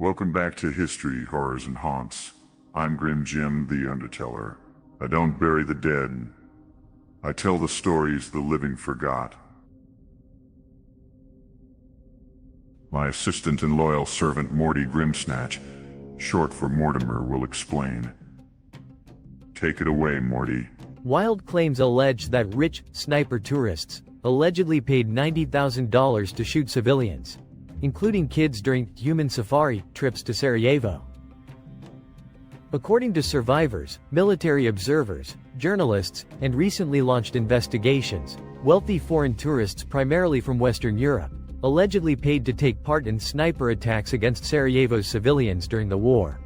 Welcome back to History, Horrors, and Haunts. I'm Grim Jim, the Underteller. I don't bury the dead. I tell the stories the living forgot. My assistant and loyal servant Morty Grimsnatch, short for Mortimer, will explain. Take it away, Morty. Wild claims allege that rich, sniper tourists allegedly paid $90,000 to shoot civilians, including kids during human safari trips to Sarajevo. According to survivors, military observers, journalists, and recently launched investigations, wealthy foreign tourists primarily from Western Europe allegedly paid to take part in sniper attacks against Sarajevo's civilians during the war.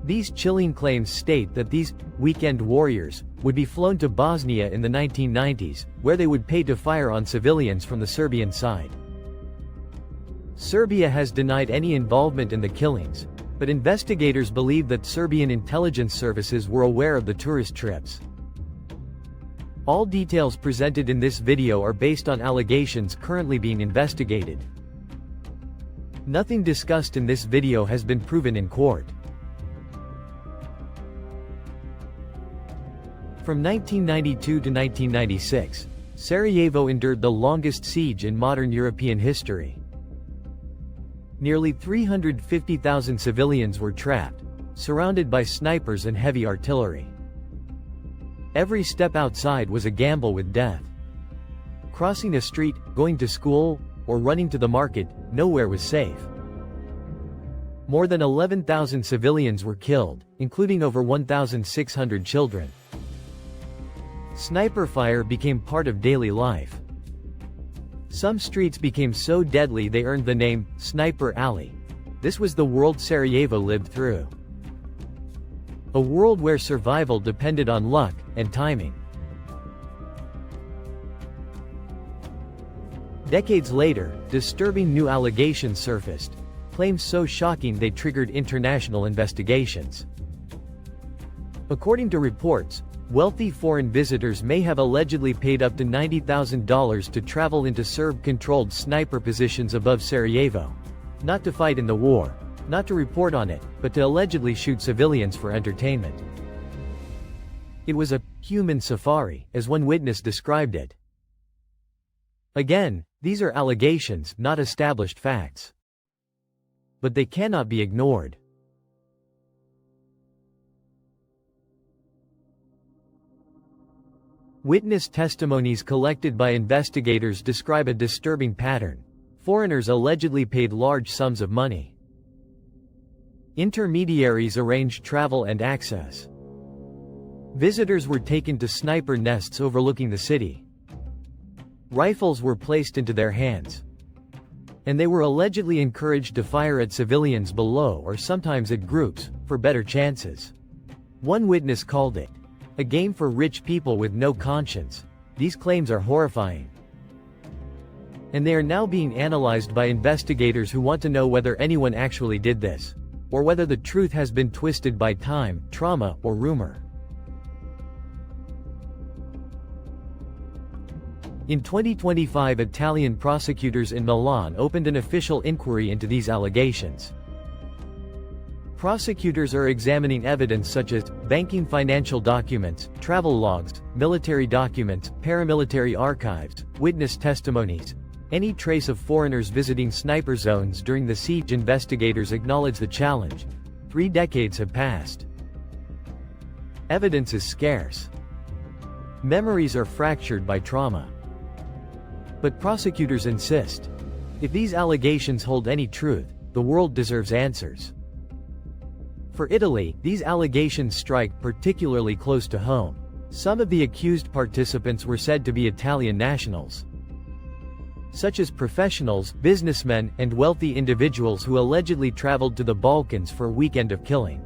These chilling claims state that these weekend warriors would be flown to Bosnia in the 1990s, where they would pay to fire on civilians from the Serbian side. Serbia has denied any involvement in the killings, but investigators believe that Serbian intelligence services were aware of the tourist trips. All details presented in this video are based on allegations currently being investigated. Nothing discussed in this video has been proven in court. From 1992 to 1996, Sarajevo endured the longest siege in modern European history. Nearly 350,000 civilians were trapped, surrounded by snipers and heavy artillery. Every step outside was a gamble with death. Crossing a street, going to school, or running to the market, nowhere was safe. More than 11,000 civilians were killed, including over 1,600 children. Sniper fire became part of daily life. Some streets became so deadly they earned the name Sniper Alley. This was the world Sarajevo lived through. A world where survival depended on luck and timing. Decades later, disturbing new allegations surfaced, claims so shocking they triggered international investigations. According to reports, wealthy foreign visitors may have allegedly paid up to $90,000 to travel into Serb-controlled sniper positions above Sarajevo. Not to fight in the war, not to report on it, but to allegedly shoot civilians for entertainment. It was a human safari, as one witness described it. Again, these are allegations, not established facts. But they cannot be ignored. Witness testimonies collected by investigators describe a disturbing pattern. Foreigners allegedly paid large sums of money. Intermediaries arranged travel and access. Visitors were taken to sniper nests overlooking the city. Rifles were placed into their hands. And they were allegedly encouraged to fire at civilians below or sometimes at groups, for better chances. One witness called it a game for rich people with no conscience. These claims are horrifying. And they are now being analyzed by investigators who want to know whether anyone actually did this, or whether the truth has been twisted by time, trauma, or rumor. In 2025, Italian prosecutors in Milan opened an official inquiry into these allegations. Prosecutors are examining evidence such as banking financial documents, travel logs, military documents, paramilitary archives, witness testimonies, any trace of foreigners visiting sniper zones during the siege. Investigators acknowledge the challenge. 3 decades have passed. Evidence is scarce. Memories are fractured by trauma. But prosecutors insist. If these allegations hold any truth, the world deserves answers. For Italy, these allegations strike particularly close to home. Some of the accused participants were said to be Italian nationals, such as professionals, businessmen, and wealthy individuals who allegedly traveled to the Balkans for a weekend of killing.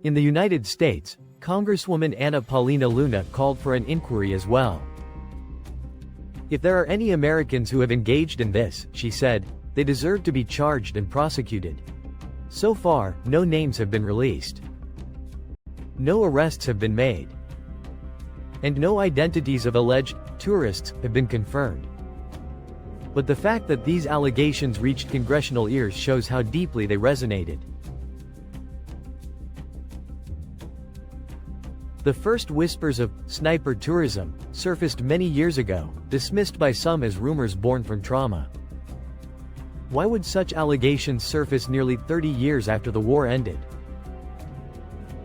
In the United States, Congresswoman Anna Paulina Luna called for an inquiry as well. If there are any Americans who have engaged in this, she said, they deserve to be charged and prosecuted. So far, no names have been released. No arrests have been made. And no identities of alleged tourists have been confirmed. But the fact that these allegations reached congressional ears shows how deeply they resonated. The first whispers of sniper tourism surfaced many years ago, dismissed by some as rumors born from trauma. Why would such allegations surface nearly 30 years after the war ended?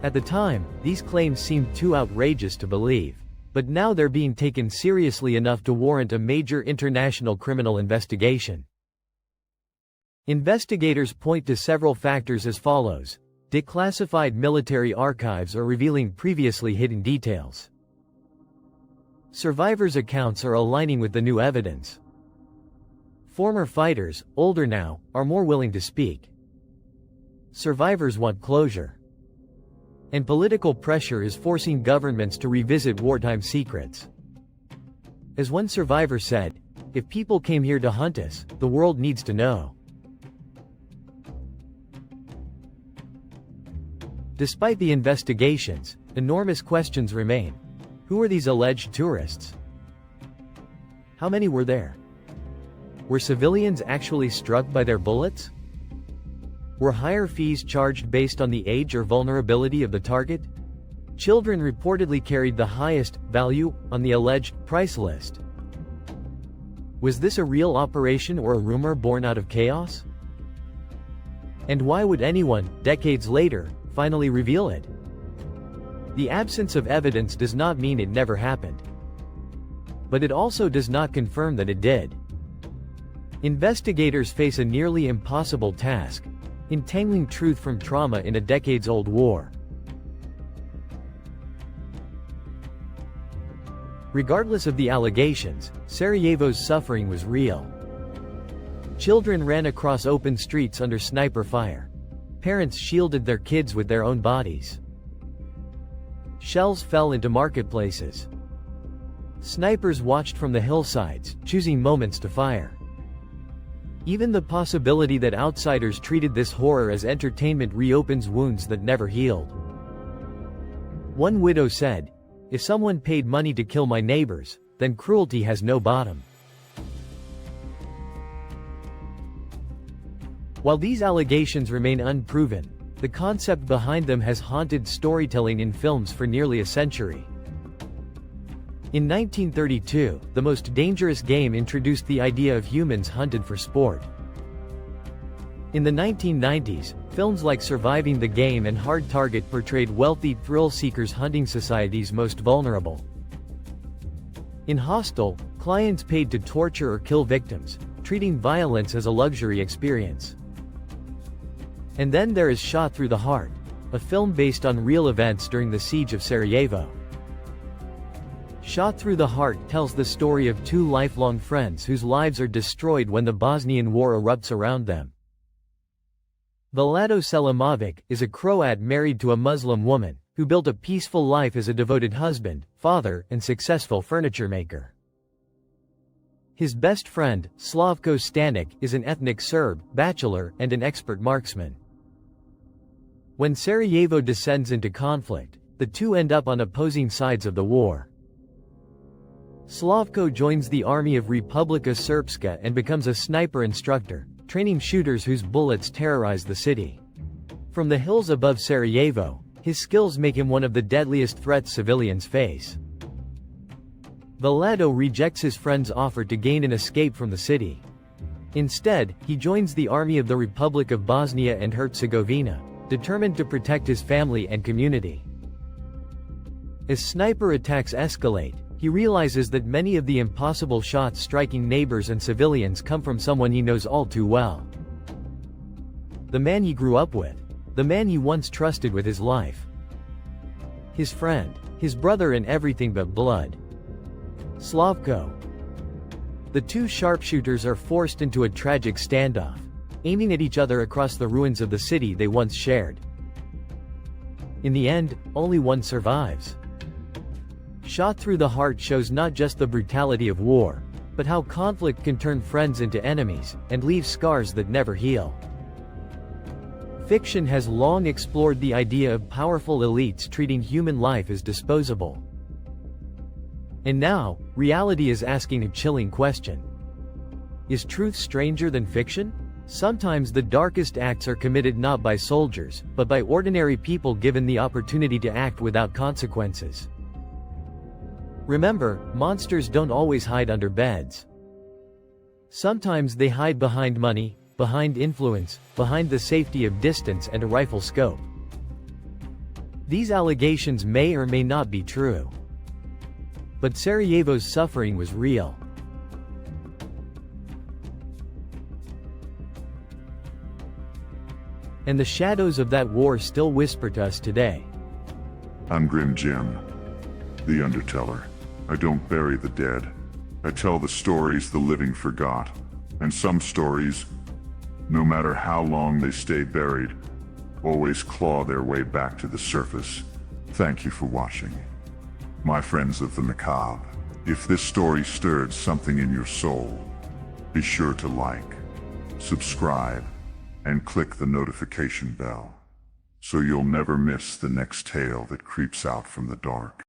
At the time, these claims seemed too outrageous to believe. But now they're being taken seriously enough to warrant a major international criminal investigation. Investigators point to several factors as follows: declassified military archives are revealing previously hidden details. Survivors' accounts are aligning with the new evidence. Former fighters, older now, are more willing to speak. Survivors want closure. And political pressure is forcing governments to revisit wartime secrets. As one survivor said, "If people came here to hunt us, the world needs to know." Despite the investigations, enormous questions remain. Who are these alleged tourists? How many were there? Were civilians actually struck by their bullets? Were higher fees charged based on the age or vulnerability of the target? Children reportedly carried the highest value on the alleged price list. Was this a real operation or a rumor born out of chaos? And why would anyone, decades later, finally reveal it? The absence of evidence does not mean it never happened. But it also does not confirm that it did. Investigators face a nearly impossible task: entangling truth from trauma in a decades-old war. Regardless of the allegations, Sarajevo's suffering was real. Children ran across open streets under sniper fire. Parents shielded their kids with their own bodies. Shells fell into marketplaces. Snipers watched from the hillsides, choosing moments to fire. Even the possibility that outsiders treated this horror as entertainment reopens wounds that never healed. One widow said, "If someone paid money to kill my neighbors, then cruelty has no bottom." While these allegations remain unproven, the concept behind them has haunted storytelling in films for nearly a century. In 1932, The Most Dangerous Game introduced the idea of humans hunted for sport. In the 1990s, films like Surviving the Game and Hard Target portrayed wealthy thrill-seekers hunting society's most vulnerable. In Hostel, clients paid to torture or kill victims, treating violence as a luxury experience. And then there is Shot Through the Heart, a film based on real events during the Siege of Sarajevo. Shot Through the Heart tells the story of two lifelong friends whose lives are destroyed when the Bosnian War erupts around them. Vlado Selimovic is a Croat married to a Muslim woman, who built a peaceful life as a devoted husband, father, and successful furniture maker. His best friend, Slavko Stanic, is an ethnic Serb, bachelor, and an expert marksman. When Sarajevo descends into conflict, the two end up on opposing sides of the war. Slavko joins the army of Republika Srpska and becomes a sniper instructor, training shooters whose bullets terrorize the city. From the hills above Sarajevo, his skills make him one of the deadliest threats civilians face. Vlado rejects his friend's offer to gain an escape from the city. Instead, he joins the army of the Republic of Bosnia and Herzegovina, determined to protect his family and community. As sniper attacks escalate, he realizes that many of the impossible shots striking neighbors and civilians come from someone he knows all too well. The man he grew up with. The man he once trusted with his life. His friend. His brother in everything but blood. Slavko. The two sharpshooters are forced into a tragic standoff, aiming at each other across the ruins of the city they once shared. In the end, only one survives. Shot Through the Heart shows not just the brutality of war, but how conflict can turn friends into enemies, and leave scars that never heal. Fiction has long explored the idea of powerful elites treating human life as disposable. And now, reality is asking a chilling question. Is truth stranger than fiction? Sometimes the darkest acts are committed not by soldiers, but by ordinary people given the opportunity to act without consequences. Remember, monsters don't always hide under beds. Sometimes they hide behind money, behind influence, behind the safety of distance and a rifle scope. These allegations may or may not be true. But Sarajevo's suffering was real. And the shadows of that war still whisper to us today. I'm Grim Jim, the Underteller. I don't bury the dead. I tell the stories the living forgot. And some stories, no matter how long they stay buried, always claw their way back to the surface. Thank you for watching. My friends of the macabre, if this story stirred something in your soul, be sure to like, subscribe, and click the notification bell, so you'll never miss the next tale that creeps out from the dark.